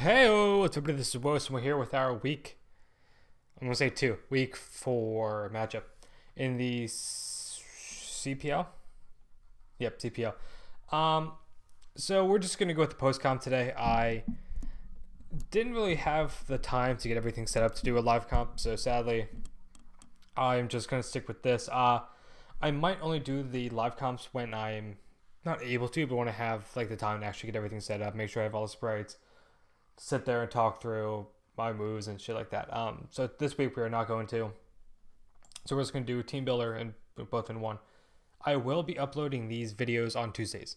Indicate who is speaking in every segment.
Speaker 1: Hey, what's up? This is Woes, and we're here with our I'm gonna say week 4 matchup in the CPL. Yep, CPL. So we're just gonna go with the post comp today. I didn't really have the time to get everything set up to do a live comp, so sadly, I'm just gonna stick with this. I might only do the live comps when I'm not able to, but when I have like the time to actually get everything set up, make sure I have all the sprites, sit there and talk through my moves and shit like that. So this week we are not going to. So we're just going to do Teambuilder and both in one. I will be uploading these videos on Tuesdays.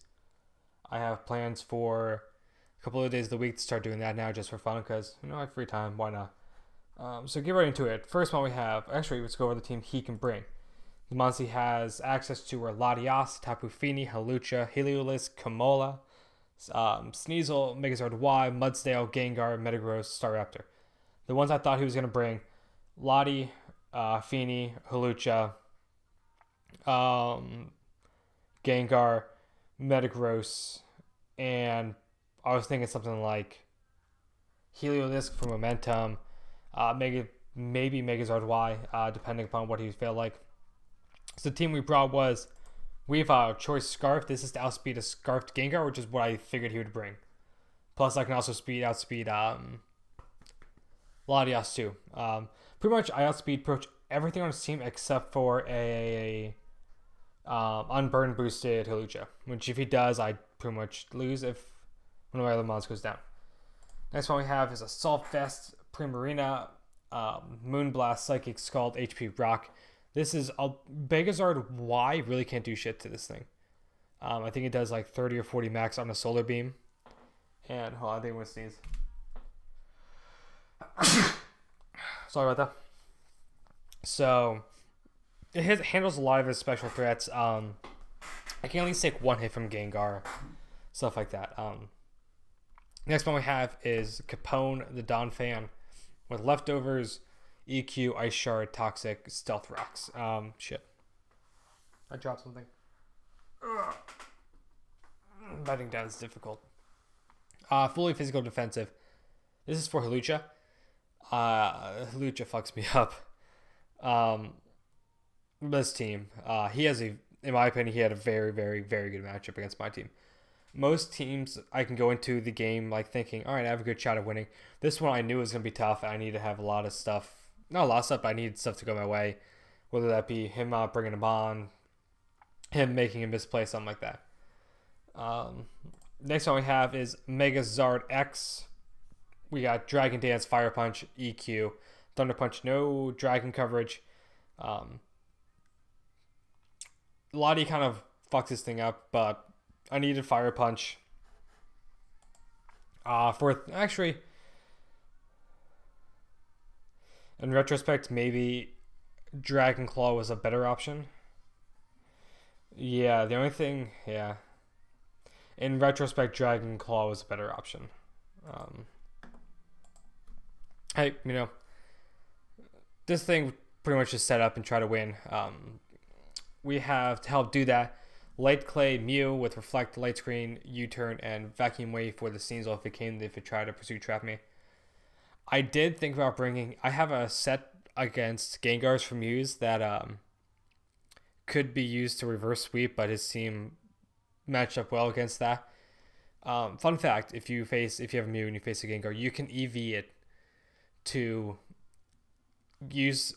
Speaker 1: I have plans for a couple of days of the week to start doing that now just for fun because, I have free time. Why not? So get right into it. First one we have, actually, let's go over the team he can bring. The Monsi has access to Latias, Tapu Fini, Halucha, Heliolisk, Kamola, Sneasel, Megazord Y, Mudsdale, Gengar, Metagross, Staraptor. The ones I thought he was going to bring: Lottie, Fini, Halucha, Gengar, Metagross, and I was thinking something like Heliolisk for Momentum, maybe Megazord Y, depending upon what he felt like. So the team we brought was, we have Choice Scarf. This is to outspeed a Scarfed Gengar, which is what I figured he would bring. Plus, I can also outspeed Latias too. Pretty much, I outspeed pretty much everything on his team except for a Unburn boosted Halucha, which if he does, I pretty much lose if one of my other mons goes down. Next one we have is Assault Vest, Primarina, Moonblast, Psychic Scald, HP Rock. This is a Megazord Y really can't do shit to this thing. I think it does like 30 or 40 max on a Solar Beam. And hold on, I think I'm gonna sneeze. Sorry about that. So it handles a lot of his special threats. I can at least take one hit from Gengar, stuff like that. Next one we have is Capone, the Dawn Fan, with Leftovers, EQ, Ice Shard, Toxic, Stealth Rocks. Shit. I dropped something. Biting down is difficult. Fully physical defensive. This is for Halucha. Halucha fucks me up. This team. He has in my opinion, he had a very, very, very good matchup against my team. Most teams, I can go into the game like thinking, all right, I have a good shot at winning. This one I knew was going to be tough. I need to have a lot of stuff. Not a lot of stuff, but I needed stuff to go my way. Whether that be him bringing him on, him making a misplay, something like that. Next one we have is Megazord X. We got Dragon Dance, Fire Punch, EQ, Thunder Punch, no Dragon coverage. Lottie kind of fucks this thing up, but I needed Fire Punch. Actually, in retrospect, maybe Dragon Claw was a better option. Yeah, the only thing, yeah. In retrospect, Dragon Claw was a better option. Hey, this thing pretty much just set up and try to win. We have, to help do that, Light Clay, Mew with Reflect, Light Screen, U-Turn, and Vacuum Wave for the Sneasel if it tried to pursue trap me. I did think about bringing, I have a set against Gengars from Mews that could be used to reverse sweep, but his team matched up well against that. Fun fact, if you have a Mew and you face a Gengar, you can EV it to use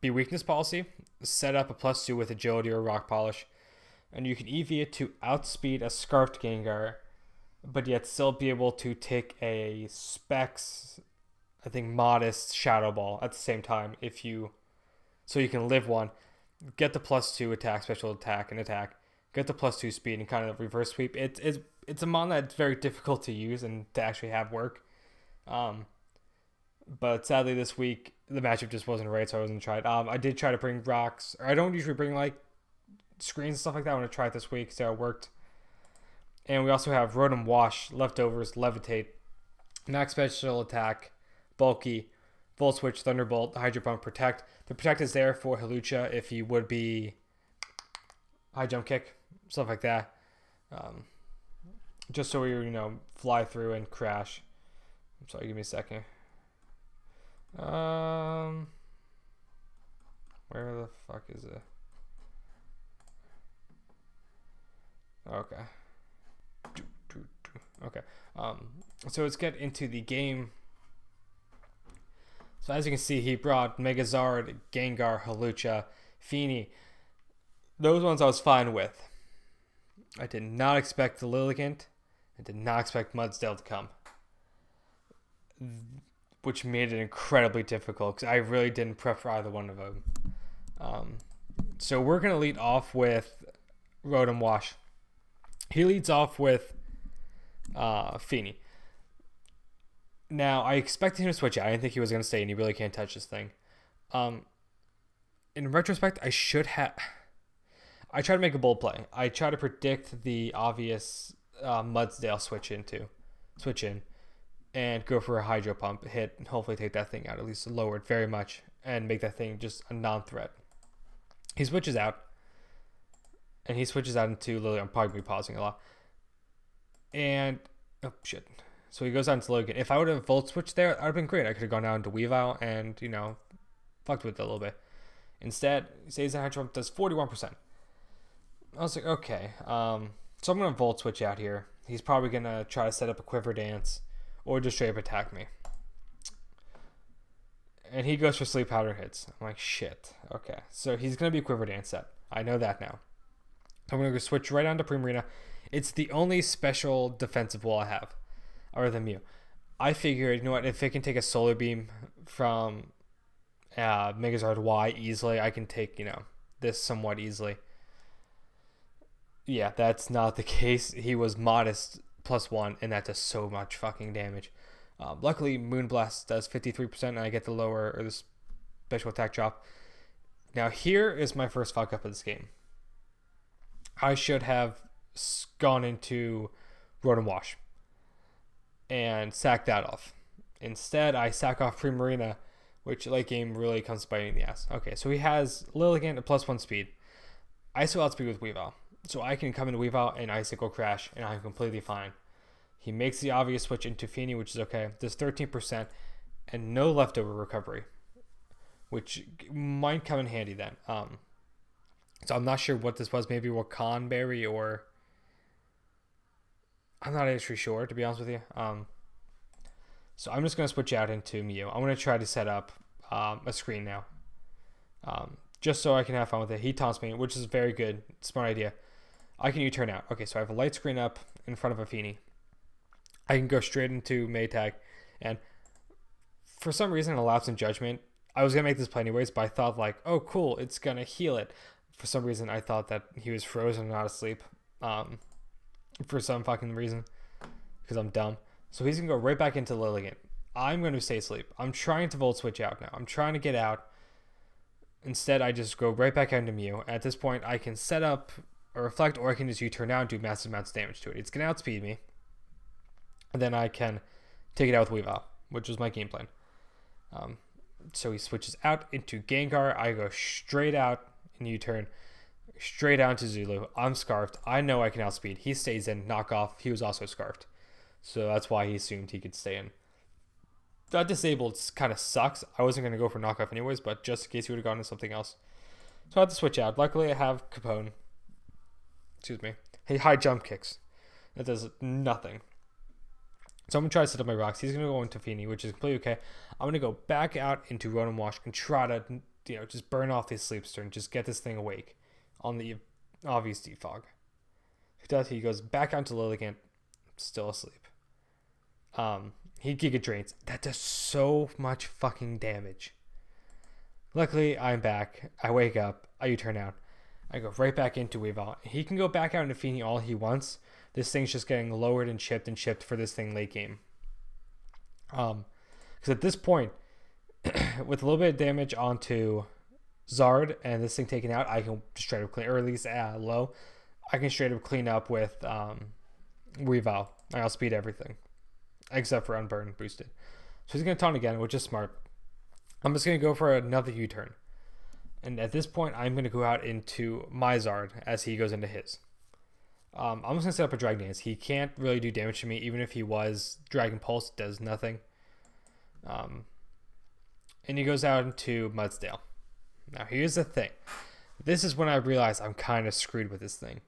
Speaker 1: be weakness policy, set up a +2 with agility or rock polish, and you can EV it to outspeed a Scarfed Gengar, but yet still be able to take a Specs, I think, modest Shadow Ball at the same time so you can live one, get the +2 attack, special attack, and attack, get the +2 speed, and kind of reverse sweep. It's a mon that's very difficult to use and to actually have work. But sadly this week the matchup just wasn't right, so I wasn't trying. I did try to bring rocks. I don't usually bring like screens and stuff like that. I want to try it this week, so it worked. And we also have Rotom Wash, Leftovers, Levitate, Max Special Attack, Bulky, Volt Switch, Thunderbolt, Hydro Pump, Protect. The Protect is there for Halucha if he would be High Jump Kick, stuff like that. Just so we, fly through and crash. I'm sorry, give me a second. Where the fuck is it? Okay. Okay. So let's get into the game. So as you can see, he brought Megazard, Gengar, Hawlucha, Feeny. Those ones I was fine with. I did not expect the Lilligant. I did not expect Mudsdale to come, which made it incredibly difficult because I really didn't prep for either one of them. So we're going to lead off with Rotom Wash. He leads off with Feeny. Now, I expected him to switch out. I didn't think he was going to stay, and he really can't touch this thing. In retrospect, I should have... I tried to make a bold play. I tried to predict the obvious Mudsdale switch in, and go for a Hydro Pump, hit, and hopefully take that thing out, at least lower it very much, and make that thing just a non-threat. He switches out, and he switches out into Lily. I'm probably going to be pausing a lot. And, oh shit. So he goes out into Logan. If I would have Volt Switched there, that would have been great. I could have gone down into Weavile and, you know, fucked with it a little bit. Instead, he says that Hydro Pump does 41%. I was like, okay. So I'm going to Volt Switch out here. He's probably going to try to set up a Quiver Dance or just straight up attack me. And he goes for Sleep Powder hits. I'm like, shit. Okay. So he's going to be a Quiver Dance set. I know that now. I'm going to go switch right on to Primarina. It's the only special defensive wall I have, other than Mew. I figured, you know what, if it can take a Solar Beam from Megazord Y easily, I can take, you know, this somewhat easily. Yeah, that's not the case. He was modest +1, and that does so much fucking damage. Luckily, Moonblast does 53%, and I get the lower, or the special attack drop. Now, here is my first fuck up of this game. I should have gone into Rotom Wash and sack that off. Instead, I sack off Primarina, which late game really comes biting in the ass. Okay, so he has Lilligant at +1 speed. I still outspeed with Weavile, so I can come into Weavile and Icicle Crash, and I'm completely fine. He makes the obvious switch into Feeny, which is okay. Does 13% and no leftover recovery, which might come in handy then. So I'm not sure what this was. Maybe Wakan Berry, or I'm not actually sure, to be honest with you. So I'm just going to switch out into Mew. I'm going to try to set up a screen now, just so I can have fun with it. He taunts me, which is very good. Smart idea. I can U-turn out. Okay, so I have a light screen up in front of a Feeny. I can go straight into Maytag, and for some reason, in a lapse in judgment, I was going to make this play anyways, but I thought like, oh cool, it's going to heal it. For some reason, I thought that he was frozen, not asleep. For some fucking reason, because I'm dumb. So he's going to go right back into Lilligant. I'm going to stay asleep. I'm trying to Volt Switch out now. I'm trying to get out. Instead, I just go right back into Mew. At this point, I can set up a Reflect, or I can just U-turn out and do massive amounts of damage to it. It's going to outspeed me. And then I can take it out with Weavile, which was my game plan. So he switches out into Gengar. I go straight out and U-turn, straight down to Zulu. I'm Scarfed. I know I can outspeed. He stays in. Knock off. He was also Scarfed. So that's why he assumed he could stay in. That disabled kind of sucks. I wasn't going to go for knockoff anyways, but just in case he would have gone to something else. So I had to switch out. Luckily, I have Capone. Excuse me. He high jump kicks. That does nothing. So I'm going to try to set up my rocks. He's going to go into Feeny, which is completely okay. I'm going to go back out into Rotom Wash and try to, you know, just burn off his sleep and just get this thing awake on the obvious defog. He does. He goes back out to Lilligant, still asleep. He Giga Drains. That does so much fucking damage. Luckily, I'm back. I wake up. I U-turn out. I go right back into Weavile. He can go back out into Feeny all he wants. This thing's just getting lowered and chipped for this thing late game. Because at this point, with a little bit of damage onto Zard and this thing taken out, I can straight up clean, or at least low. I can straight up clean up with Weavile. I'll speed everything, except for Unburn boosted. So he's going to taunt again, which is smart. I'm just going to go for another U-turn. And at this point, I'm going to go out into my Zard as he goes into his. I'm just going to set up a Dragon Dance. He can't really do damage to me. Even if he was Dragon Pulse, it does nothing. And he goes out into Mudsdale. Now, here's the thing. This is when I realized I'm kind of screwed with this thing.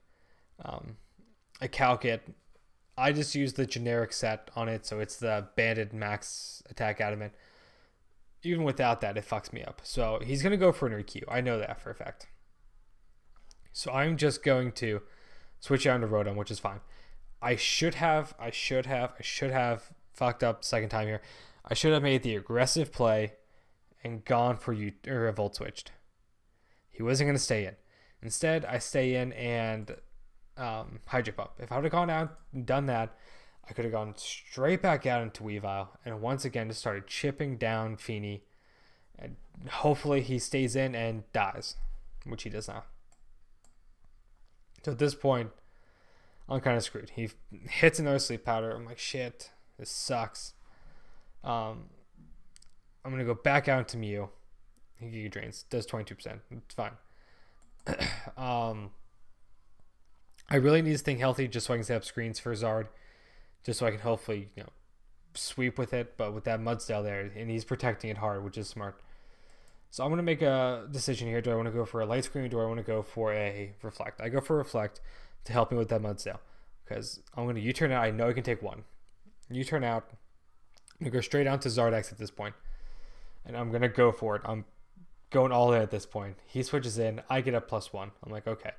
Speaker 1: I calc it. I just use the generic set on it, so it's the banded max attack adamant. Even without that, it fucks me up. So he's going to go for an EQ. I know that for a fact. So I'm just going to switch out to Rotom, which is fine. I should have fucked up second time here. I should have made the aggressive play and gone for a Volt Switched. He wasn't going to stay in. Instead, I stay in and Hydro Pump. If I would have gone out and done that, I could have gone straight back out into Weavile and once again just started chipping down Feeney. And hopefully he stays in and dies, which he does now. So at this point, I'm kind of screwed. He hits another Sleep Powder. I'm like, shit, this sucks. I'm going to go back out into Mew. He Giga Drains. Does 22%. It's fine. I really need to stay healthy just so I can set up screens for Zard. Just so I can hopefully, sweep with it. But with that Mudsdale there, and he's protecting it hard, which is smart. So I'm going to make a decision here. Do I want to go for a Light Screen or do I want to go for a Reflect? I go for Reflect to help me with that Mudsdale. Because I'm going to U-turn out. I know I can take one. U-turn out. I'm going to go straight down to Zardex at this point. And I'm going to go for it. I'm going all in at this point. He switches in. I get a +1. I'm like, okay.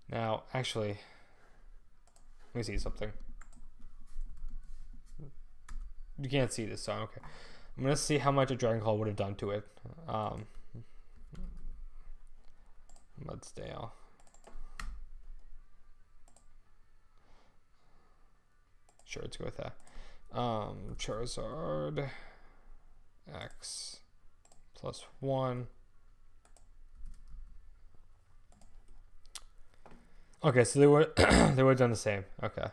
Speaker 1: Now, actually, let me see something. You can't see this, so okay. I'm going to see how much a Dragon Claw would have done to it. Mudsdale. Sure, let's go with that. Charizard X +1. Okay, so they would they would have done the same. Okay.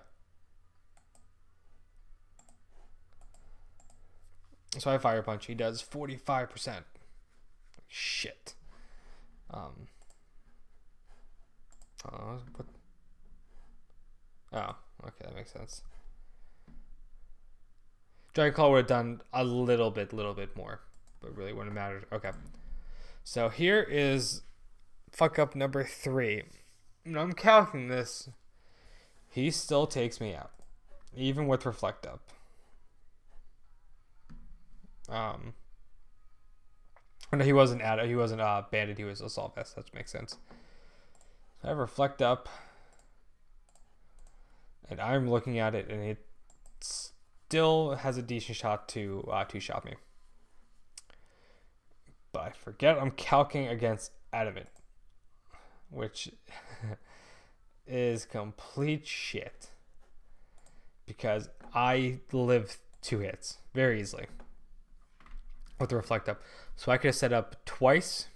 Speaker 1: So I Fire Punch. He does 45%. Shit. Oh, okay, that makes sense. Dragon Claw would have done a little bit more, but really wouldn't have mattered. Okay. So here is fuck up number 3. And I'm calculating this. He still takes me out, even with Reflect up. No, he wasn't banded. He was Assault Vest. That makes sense. I have Reflect up, and I'm looking at it, and it still has a decent shot to two-shot me. But I forget I'm calcing against Adamant, which is complete shit. Because I live 2 hits very easily with the Reflect up. So I could have set up twice,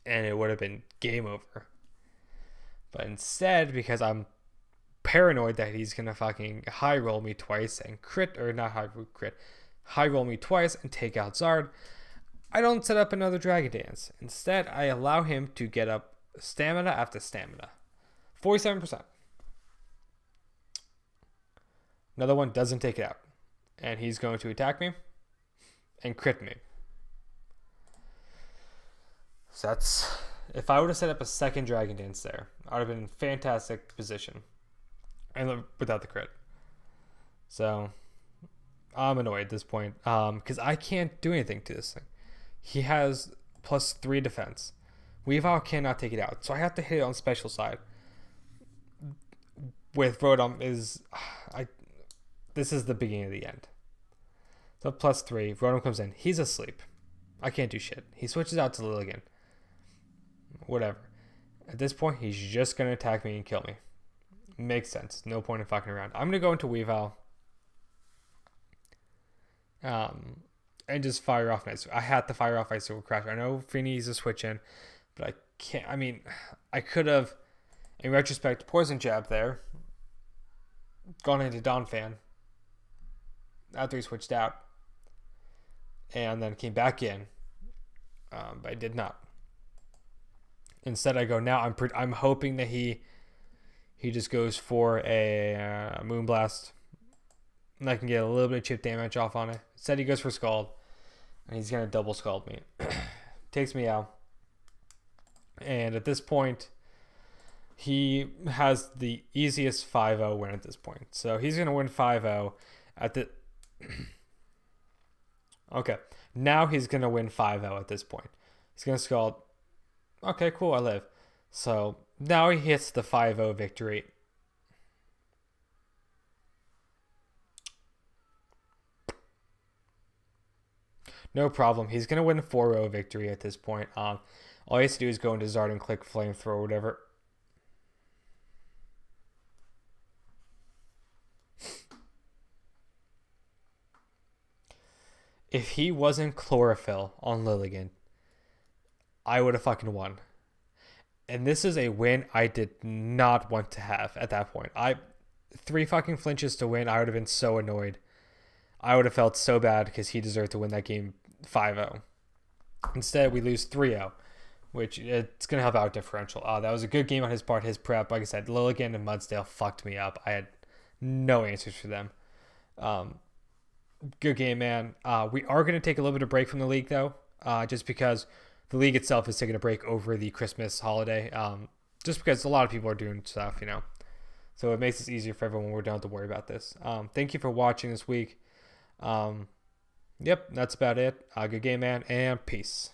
Speaker 1: and it would have been game over. But instead, because I'm paranoid that he's gonna fucking high roll me twice and high roll me twice and take out Zard, I don't set up another Dragon Dance. Instead, I allow him to get up stamina after stamina. 47%. Another one doesn't take it out, and he's going to attack me and crit me. So that's, if I would have set up a second Dragon Dance there, I would have been in fantastic position, and without the crit. So I'm annoyed at this point because I can't do anything to this thing. He has +3 defense. Weavile cannot take it out, so I have to hit it on special side. With Rotom this is the beginning of the end. So +3, Rotom comes in. He's asleep. I can't do shit. He switches out to Lilligant. Whatever. At this point, he's just going to attack me and kill me. Makes sense. No point in fucking around. I'm going to go into Weavile. And just fire off Ice. I had to fire off Icicle Crash. I know Feeney needs to switch in, but I can't. I mean, I could have, in retrospect, Poison Jab there. Gone into Donphan after he switched out, and then came back in, but I did not. Instead, I go now. I'm hoping that he just goes for a Moonblast, And I can get a little bit of chip damage off on it. Instead, he goes for Scald. And he's going to double Scald me. Takes me out. And at this point, he has the easiest 5-0 win at this point. So he's going to win 5-0 at the... Okay. Now he's going to win 5-0 at this point. He's going to Scald. Okay, cool, I live. So now he hits the 5-0 victory. No problem. He's going to win a 4-0 victory at this point. All he has to do is go into Zard and click Flamethrower or whatever. If he wasn't Chlorophyll on Lilligant, I would have fucking won. And this is a win I did not want to have at that point. 3 fucking flinches to win, I would have been so annoyed. I would have felt so bad because he deserved to win that game 5-0. Instead, we lose 3-0, which it's going to help out differential. That was a good game on his part. His prep, like I said, Lilligant and Mudsdale fucked me up. I had no answers for them. Good game, man. We are going to take a little bit of break from the league, though, just because the league itself is taking a break over the Christmas holiday, just because a lot of people are doing stuff, you know. So it makes it easier for everyone. We don't have to worry about this. Thank you for watching this week. Yep, that's about it. Good game, man, and peace.